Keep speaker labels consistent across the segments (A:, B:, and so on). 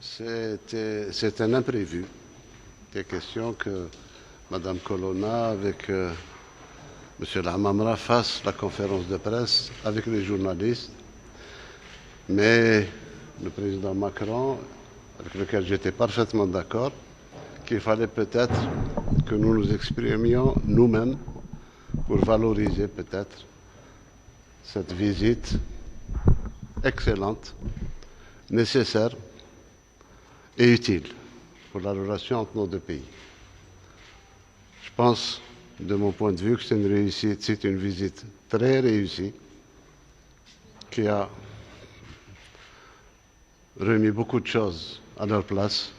A: C'est un imprévu. Des questions que Mme Colonna, avec M. Lamamra, fasse la conférence de presse avec les journalistes. Mais le président Macron, avec lequel j'étais parfaitement d'accord, qu'il fallait peut-être que nous nous exprimions nous-mêmes pour valoriser peut-être cette visite excellente, nécessaire et utile pour la relation entre nos deux pays. Je pense, de mon point de vue, que c'est une réussite, c'est une visite très réussie qui a remis beaucoup de choses à leur place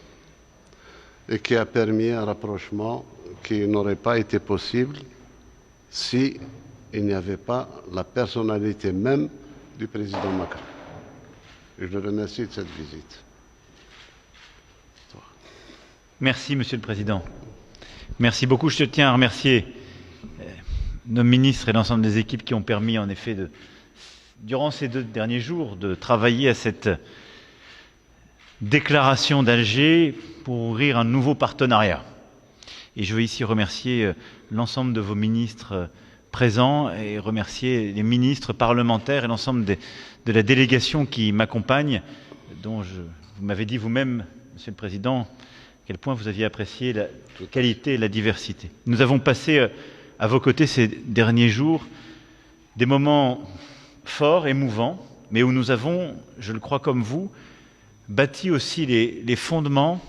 A: et qui a permis un rapprochement qui n'aurait pas été possible si il n'y avait pas la personnalité même du président Macron. Et je le remercie de cette visite.
B: Merci, Monsieur le Président. Merci beaucoup. Je tiens à remercier nos ministres et l'ensemble des équipes qui ont permis, en effet, durant ces 2 derniers jours, de travailler à cette déclaration d'Alger pour ouvrir un nouveau partenariat. Et je veux ici remercier l'ensemble de vos ministres présents et remercier les ministres parlementaires et l'ensemble de la délégation qui m'accompagne, dont vous m'avez dit vous-même, Monsieur le Président, à quel point vous aviez apprécié la qualité et la diversité. Nous avons passé à vos côtés ces derniers jours des moments forts, émouvants, mais où nous avons, je le crois comme vous, bâti aussi les fondements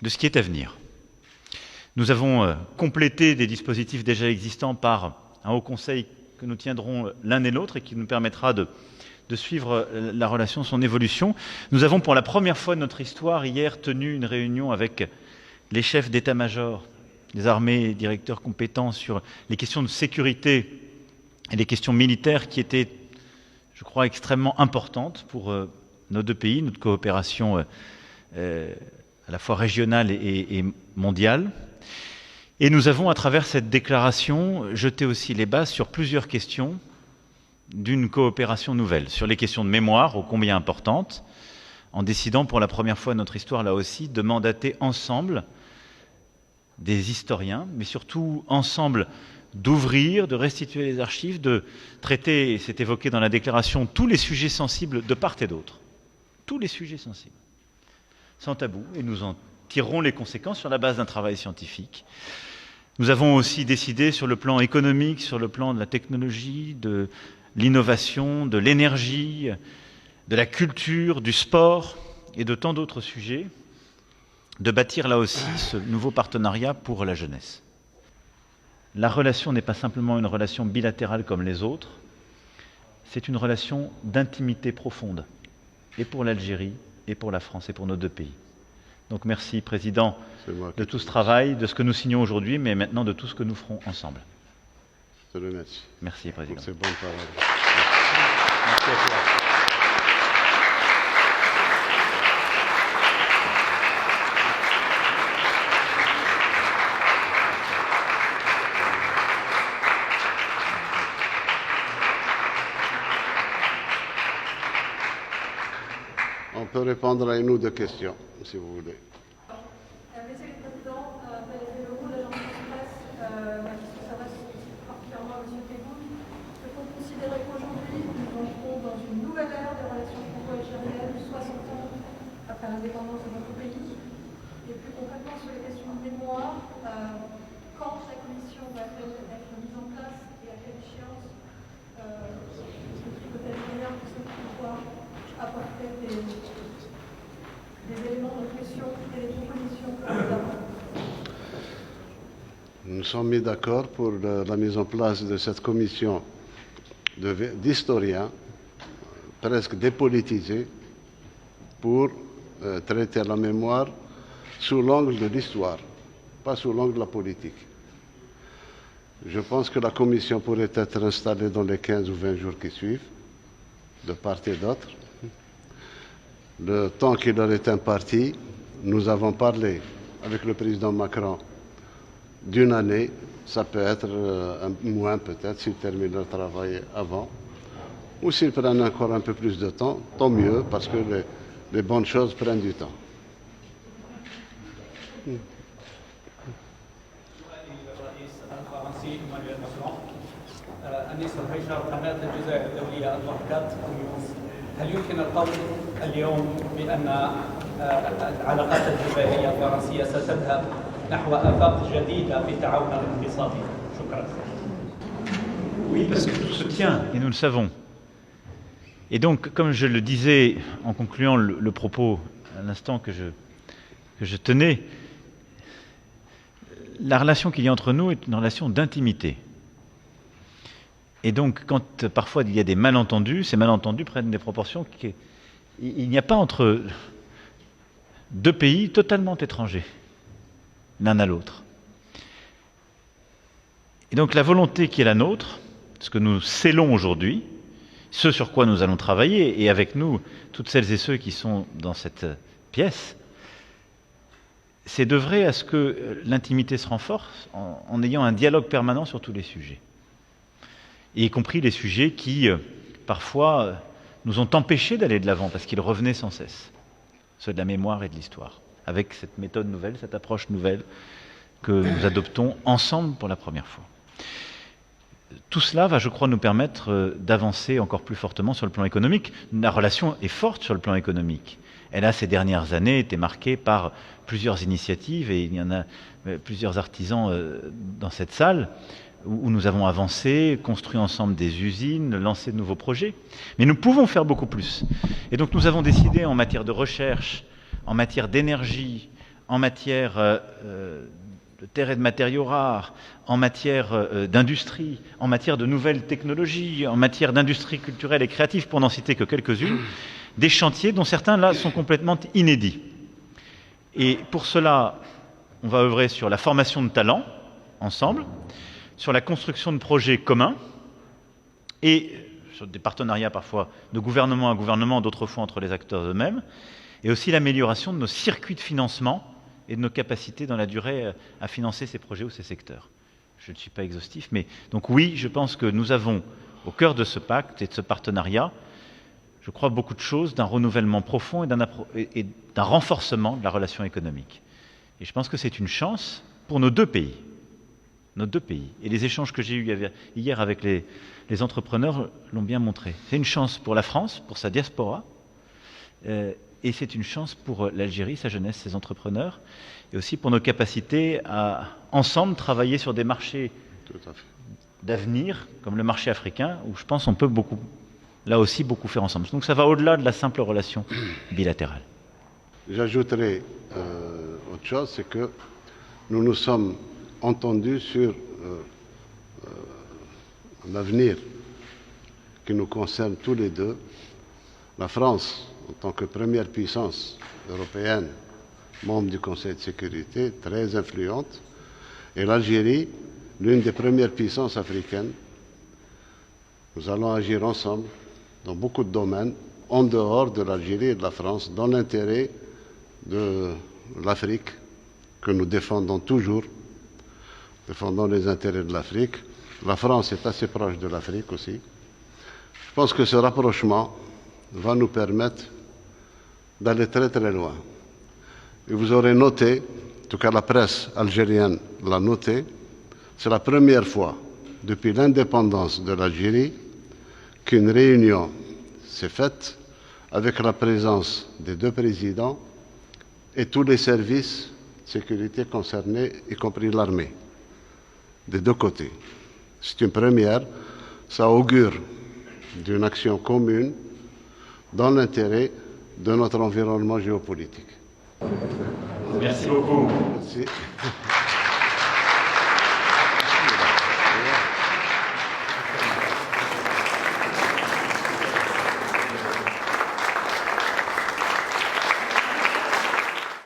B: de ce qui est à venir. Nous avons complété des dispositifs déjà existants par un haut conseil que nous tiendrons l'un et l'autre et qui nous permettra de suivre la relation, son évolution. Nous avons pour la première fois de notre histoire hier tenu une réunion avec les chefs d'état-major des armées et directeurs compétents sur les questions de sécurité et les questions militaires qui étaient, je crois, extrêmement importantes pour nos deux pays, notre coopération à la fois régionale et mondiale. Et nous avons, à travers cette déclaration, jeté aussi les bases sur plusieurs questions d'une coopération nouvelle, sur les questions de mémoire, ô combien importantes, en décidant pour la première fois de notre histoire, là aussi, de mandater ensemble des historiens, mais surtout ensemble d'ouvrir, de restituer les archives, de traiter, et c'est évoqué dans la déclaration, tous les sujets sensibles de part et d'autre. Tous les sujets sensibles, sans tabou, et nous en tirerons les conséquences sur la base d'un travail scientifique. Nous avons aussi décidé sur le plan économique, sur le plan de la technologie, de l'innovation, de l'énergie, de la culture, du sport et de tant d'autres sujets, de bâtir là aussi ce nouveau partenariat pour la jeunesse. La relation n'est pas simplement une relation bilatérale comme les autres, c'est une relation d'intimité profonde, et pour l'Algérie, et pour la France, et pour nos deux pays. Donc merci, Président, de tout ce travail, de ce que nous signons aujourd'hui, mais maintenant de tout ce que nous ferons ensemble.
A: Je te remercie.
B: Merci, Président.
A: C'est bonne parole.
B: Merci à toi.
A: On peut répondre à une ou deux questions, si vous voulez.
C: Monsieur le Président, le rôle de l'agence de presse, ma question s'adresse particulièrement à M. Tebboune. Peut-on considérer qu'aujourd'hui, nous entrons dans une nouvelle ère des relations franco-algériennes, 60 ans après l'indépendance de notre pays? Et plus concrètement, sur les questions de mémoire, quand la commission va-t-elle être mise en place et à quelle échéance peut-être manière pour ceux qui pouvoir apporter des éléments de réflexion et des propositions pour les avoir.
A: Nous sommes mis d'accord pour la mise en place de cette commission d'historiens, presque dépolitisés, pour traiter la mémoire sous l'angle de l'histoire, pas sous l'angle de la politique. Je pense que la commission pourrait être installée dans les 15 ou 20 jours qui suivent, de part et d'autre. Le temps qui leur est imparti, nous avons parlé avec le président Macron d'une année. Ça peut être un moins peut-être s'ils terminent leur travail avant. Ou s'ils prennent encore un peu plus de temps, tant mieux, parce que les bonnes choses prennent du temps.
D: الرئيس الفرنسي إيمانويل ماكرون النسر هيجر قناة الجزائر الدولية الوحدات تونس. هل يمكن القول اليوم بأن العلاقات الجزائرية الفرنسية ستذهب نحو آفاق جديدة في التعاون الاقتصادي؟ شكرا.
B: Oui, parce que tout se tient, et nous le savons. Et donc, comme je le disais en concluant le propos à l'instant que je tenais, la relation qu'il y a entre nous est une relation d'intimité. Et donc, quand parfois il y a des malentendus, ces malentendus prennent des proportions il n'y a pas entre deux pays totalement étrangers, l'un à l'autre. Et donc la volonté qui est la nôtre, ce que nous scellons aujourd'hui, ce sur quoi nous allons travailler, et avec nous, toutes celles et ceux qui sont dans cette pièce, c'est d'œuvrer à ce que l'intimité se renforce en ayant un dialogue permanent sur tous les sujets. Et y compris les sujets qui, parfois, nous ont empêchés d'aller de l'avant, parce qu'ils revenaient sans cesse, ceux de la mémoire et de l'histoire, avec cette méthode nouvelle, cette approche nouvelle que nous adoptons ensemble pour la première fois. Tout cela va, je crois, nous permettre d'avancer encore plus fortement sur le plan économique. La relation est forte sur le plan économique. Elle a, ces dernières années, été marquée par plusieurs initiatives, et il y en a plusieurs artisans dans cette salle, où nous avons avancé, construit ensemble des usines, lancé de nouveaux projets. Mais nous pouvons faire beaucoup plus. Et donc nous avons décidé, en matière de recherche, en matière d'énergie, en matière de terres et de matériaux rares, en matière d'industrie, en matière de nouvelles technologies, en matière d'industrie culturelle et créative, pour n'en citer que quelques-unes, des chantiers dont certains, là, sont complètement inédits. Et pour cela, on va œuvrer sur la formation de talents, ensemble, sur la construction de projets communs, et sur des partenariats parfois de gouvernement à gouvernement, d'autres fois entre les acteurs eux-mêmes, et aussi l'amélioration de nos circuits de financement et de nos capacités dans la durée à financer ces projets ou ces secteurs. Je ne suis pas exhaustif, mais donc oui, je pense que nous avons au cœur de ce pacte et de ce partenariat, je crois, beaucoup de choses, d'un renouvellement profond et d'un renforcement de la relation économique. Et je pense que c'est une chance pour nos deux pays. Nos deux pays. Et les échanges que j'ai eus hier avec les entrepreneurs l'ont bien montré. C'est une chance pour la France, pour sa diaspora, et c'est une chance pour l'Algérie, sa jeunesse, ses entrepreneurs, et aussi pour nos capacités à, ensemble, travailler sur des marchés d'avenir, comme le marché africain, où je pense qu'on peut beaucoup, là aussi, beaucoup faire ensemble. Donc ça va au-delà de la simple relation bilatérale.
A: J'ajouterai autre chose, c'est que nous nous sommes entendus sur l'avenir qui nous concerne tous les deux. La France, en tant que première puissance européenne, membre du Conseil de sécurité, très influente, et l'Algérie, l'une des premières puissances africaines. Nous allons agir ensemble dans beaucoup de domaines, en dehors de l'Algérie et de la France, dans l'intérêt de l'Afrique, que nous défendons toujours, défendons les intérêts de l'Afrique. La France est assez proche de l'Afrique aussi. Je pense que ce rapprochement va nous permettre d'aller très très loin. Et vous aurez noté, en tout cas la presse algérienne l'a noté, c'est la première fois depuis l'indépendance de l'Algérie qu'une réunion s'est faite avec la présence des deux présidents et tous les services de sécurité concernés, y compris l'armée, des deux côtés. C'est une première, ça augure d'une action commune dans l'intérêt de notre environnement géopolitique.
B: Merci beaucoup.
A: Merci.